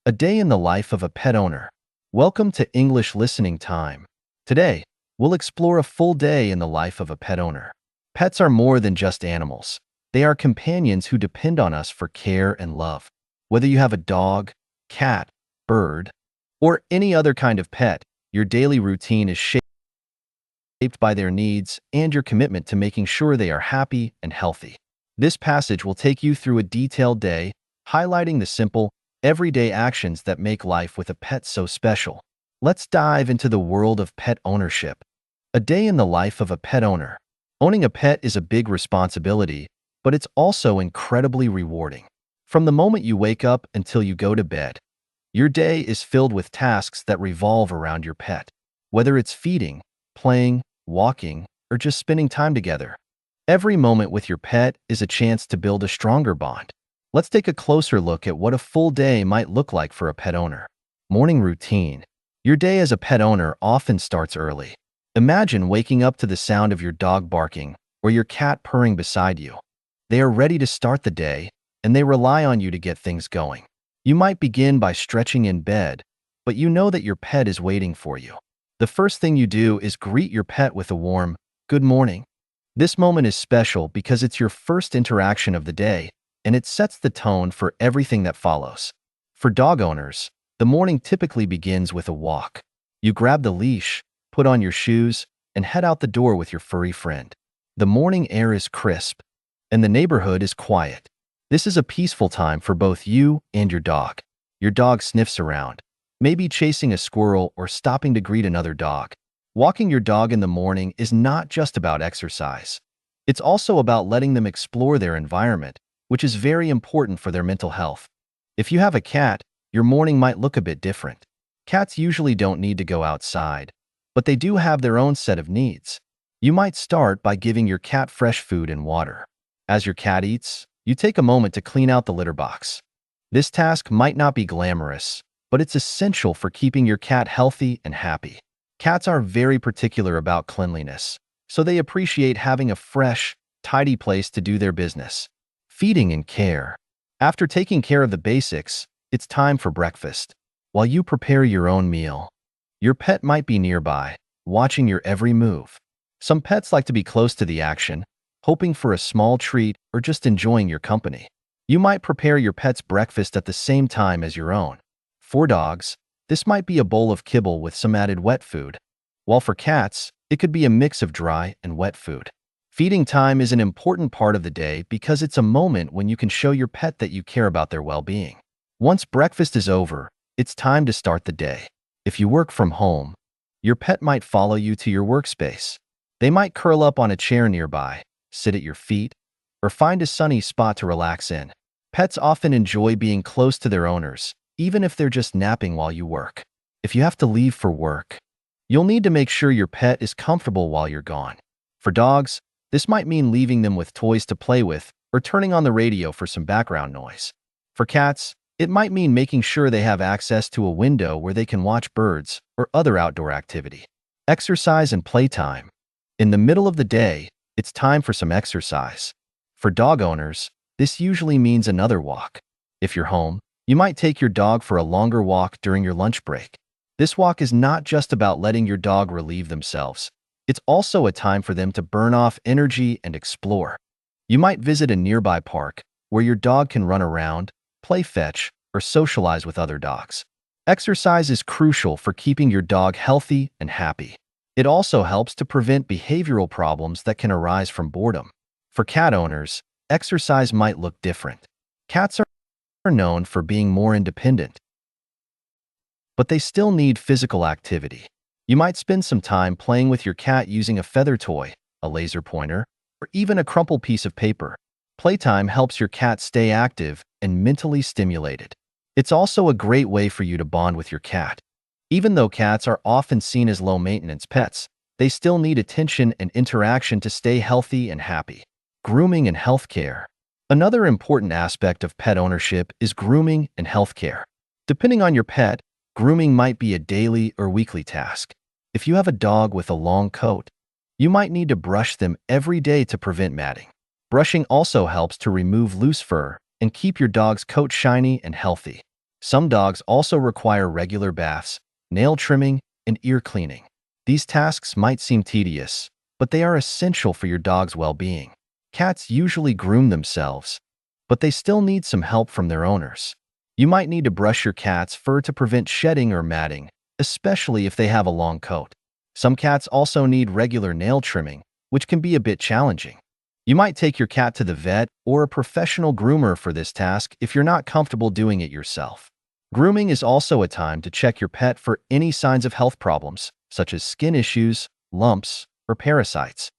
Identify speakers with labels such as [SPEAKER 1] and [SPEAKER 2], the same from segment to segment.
[SPEAKER 1] A day in the life of a pet owner. Welcome to English Listening Time. Today, we'll explore a full day in the life of a pet owner. Pets are more than just animals. They are companions who depend on us for care and love. Whether you have a dog, cat, bird, or any other kind of pet, your daily routine is shaped by their needs and your commitment to making sure they are happy and healthy. This passage will take you through a detailed day, highlighting the simple, everyday actions that make life with a pet so special. Let's dive into the world of pet ownership. A day in the life of a pet owner. Owning a pet is a big responsibility, but it's also incredibly rewarding. From the moment you wake up until you go to bed, your day is filled with tasks that revolve around your pet. Whether it's feeding, playing, walking, or just spending time together, every moment with your pet is a chance to build a stronger bond. Let's take a closer look at what a full day might look like for a pet owner. Morning routine. Your day as a pet owner often starts early. Imagine waking up to the sound of your dog barking or your cat purring beside you. They are ready to start the day, and they rely on you to get things going. You might begin by stretching in bed, but you know that your pet is waiting for you. The first thing you do is greet your pet with a warm, "Good morning." This moment is special because it's your first interaction of the day, and it sets the tone for everything that follows. For dog owners, the morning typically begins with a walk. You grab the leash, put on your shoes, and head out the door with your furry friend. The morning air is crisp, and the neighborhood is quiet. This is a peaceful time for both you and your dog. Your dog sniffs around, maybe chasing a squirrel or stopping to greet another dog. Walking your dog in the morning is not just about exercise. It's also about letting them explore their environment, which is very important for their mental health. If you have a cat, your morning might look a bit different. Cats usually don't need to go outside, but they do have their own set of needs. You might start by giving your cat fresh food and water. As your cat eats, you take a moment to clean out the litter box. This task might not be glamorous, but it's essential for keeping your cat healthy and happy. Cats are very particular about cleanliness, so they appreciate having a fresh, tidy place to do their business. Feeding and care. After taking care of the basics, it's time for breakfast. While you prepare your own meal, your pet might be nearby, watching your every move. Some pets like to be close to the action, hoping for a small treat or just enjoying your company. You might prepare your pet's breakfast at the same time as your own. For dogs, this might be a bowl of kibble with some added wet food, while for cats, it could be a mix of dry and wet food. Feeding time is an important part of the day because it's a moment when you can show your pet that you care about their well-being. Once breakfast is over, it's time to start the day. If you work from home, your pet might follow you to your workspace. They might curl up on a chair nearby, sit at your feet, or find a sunny spot to relax in. Pets often enjoy being close to their owners, even if they're just napping while you work. If you have to leave for work, you'll need to make sure your pet is comfortable while you're gone. For dogs, this might mean leaving them with toys to play with or turning on the radio for some background noise. For cats, it might mean making sure they have access to a window where they can watch birds or other outdoor activity. Exercise and playtime. In the middle of the day, it's time for some exercise. For dog owners, this usually means another walk. If you're home, you might take your dog for a longer walk during your lunch break. This walk is not just about letting your dog relieve themselves. It's also a time for them to burn off energy and explore. You might visit a nearby park where your dog can run around, play fetch, or socialize with other dogs. Exercise is crucial for keeping your dog healthy and happy. It also helps to prevent behavioral problems that can arise from boredom. For cat owners, exercise might look different. Cats are known for being more independent, but they still need physical activity. You might spend some time playing with your cat using a feather toy, a laser pointer, or even a crumpled piece of paper. Playtime helps your cat stay active and mentally stimulated. It's also a great way for you to bond with your cat. Even though cats are often seen as low-maintenance pets, they still need attention and interaction to stay healthy and happy. Grooming and health care. Another important aspect of pet ownership is grooming and health care. Depending on your pet, grooming might be a daily or weekly task. If you have a dog with a long coat, you might need to brush them every day to prevent matting. Brushing also helps to remove loose fur and keep your dog's coat shiny and healthy. Some dogs also require regular baths, nail trimming, and ear cleaning. These tasks might seem tedious, but they are essential for your dog's well-being. Cats usually groom themselves, but they still need some help from their owners. You might need to brush your cat's fur to prevent shedding or matting, especially if they have a long coat. Some cats also need regular nail trimming, which can be a bit challenging. You might take your cat to the vet or a professional groomer for this task if you're not comfortable doing it yourself. Grooming is also a time to check your pet for any signs of health problems, such as skin issues, lumps, or parasites.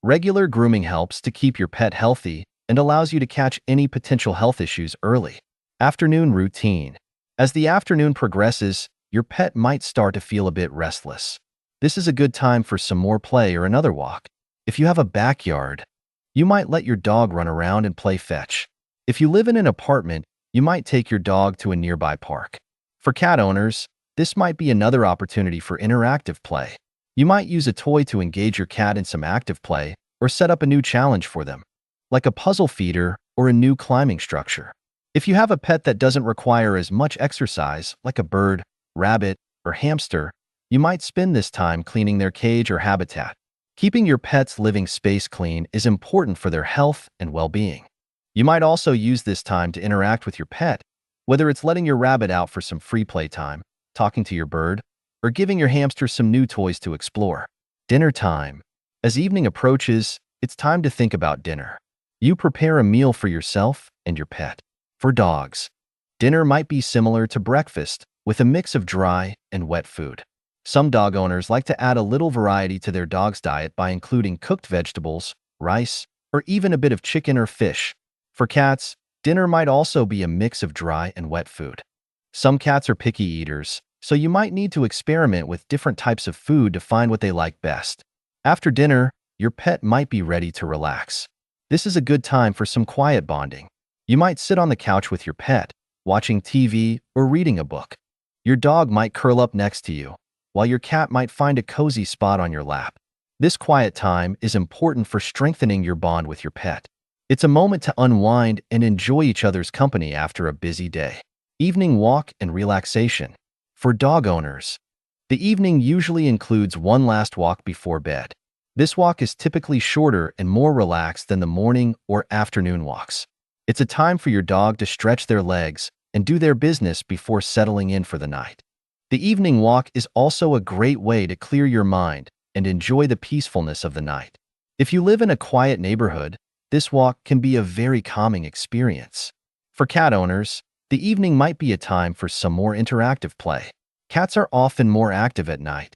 [SPEAKER 1] Regular grooming helps to keep your pet healthy and allows you to catch any potential health issues early. Afternoon routine. As the afternoon progresses, your pet might start to feel a bit restless. This is a good time for some more play or another walk. If you have a backyard, you might let your dog run around and play fetch. If you live in an apartment, you might take your dog to a nearby park. For cat owners, this might be another opportunity for interactive play. You might use a toy to engage your cat in some active play or set up a new challenge for them, like a puzzle feeder or a new climbing structure. If you have a pet that doesn't require as much exercise, like a bird, rabbit, or hamster, you might spend this time cleaning their cage or habitat. Keeping your pet's living space clean is important for their health and well-being. You might also use this time to interact with your pet, whether it's letting your rabbit out for some free playtime, talking to your bird, or giving your hamster some new toys to explore. Dinner time. As evening approaches, it's time to think about dinner. You prepare a meal for yourself and your pet. For dogs, dinner might be similar to breakfast, with a mix of dry and wet food. Some dog owners like to add a little variety to their dog's diet by including cooked vegetables, rice, or even a bit of chicken or fish. For cats, dinner might also be a mix of dry and wet food. Some cats are picky eaters, so you might need to experiment with different types of food to find what they like best. After dinner, your pet might be ready to relax. This is a good time for some quiet bonding. You might sit on the couch with your pet, watching TV or reading a book. Your dog might curl up next to you, while your cat might find a cozy spot on your lap. This quiet time is important for strengthening your bond with your pet. It's a moment to unwind and enjoy each other's company after a busy day. Evening walk and relaxation. For dog owners, the evening usually includes one last walk before bed. This walk is typically shorter and more relaxed than the morning or afternoon walks. It's a time for your dog to stretch their legs and do their business before settling in for the night. The evening walk is also a great way to clear your mind and enjoy the peacefulness of the night. If you live in a quiet neighborhood, this walk can be a very calming experience. For cat owners, the evening might be a time for some more interactive play. Cats are often more active at night,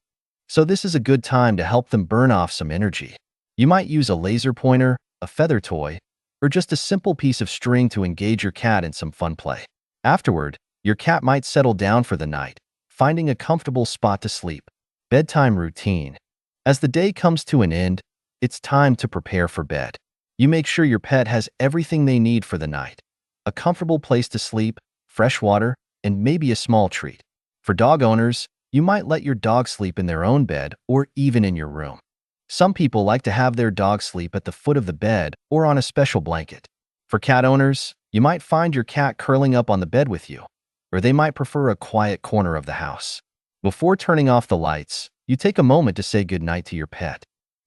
[SPEAKER 1] so this is a good time to help them burn off some energy. You might use a laser pointer, a feather toy, or just a simple piece of string to engage your cat in some fun play. Afterward, your cat might settle down for the night, finding a comfortable spot to sleep. Bedtime routine. As the day comes to an end, it's time to prepare for bed. You make sure your pet has everything they need for the night: a comfortable place to sleep, fresh water, and maybe a small treat. For dog owners, you might let your dog sleep in their own bed or even in your room. Some people like to have their dog sleep at the foot of the bed or on a special blanket. For cat owners, you might find your cat curling up on the bed with you, or they might prefer a quiet corner of the house. Before turning off the lights, you take a moment to say goodnight to your pet.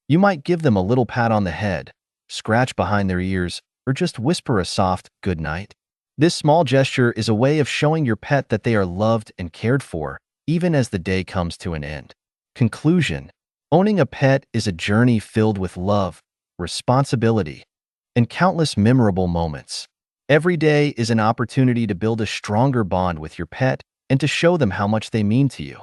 [SPEAKER 1] You might give them a little pat on the head, scratch behind their ears, or just whisper a soft good night. This small gesture is a way of showing your pet that they are loved and cared for, even as the day comes to an end. Conclusion. Owning a pet is a journey filled with love, responsibility, and countless memorable moments. Every day is an opportunity to build a stronger bond with your pet and to show them how much they mean to you.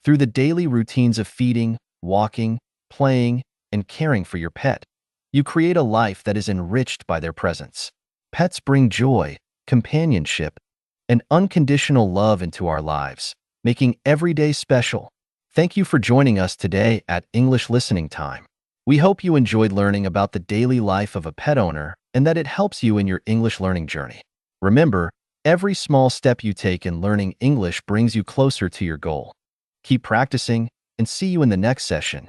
[SPEAKER 1] Through the daily routines of feeding, walking, playing, and caring for your pet, you create a life that is enriched by their presence. Pets bring joy, companionship, and unconditional love into our lives, making every day special. Thank you for joining us today at English Listening Time. We hope you enjoyed learning about the daily life of a pet owner and that it helps you in your English learning journey. Remember, every small step you take in learning English brings you closer to your goal. Keep practicing, and see you in the next session.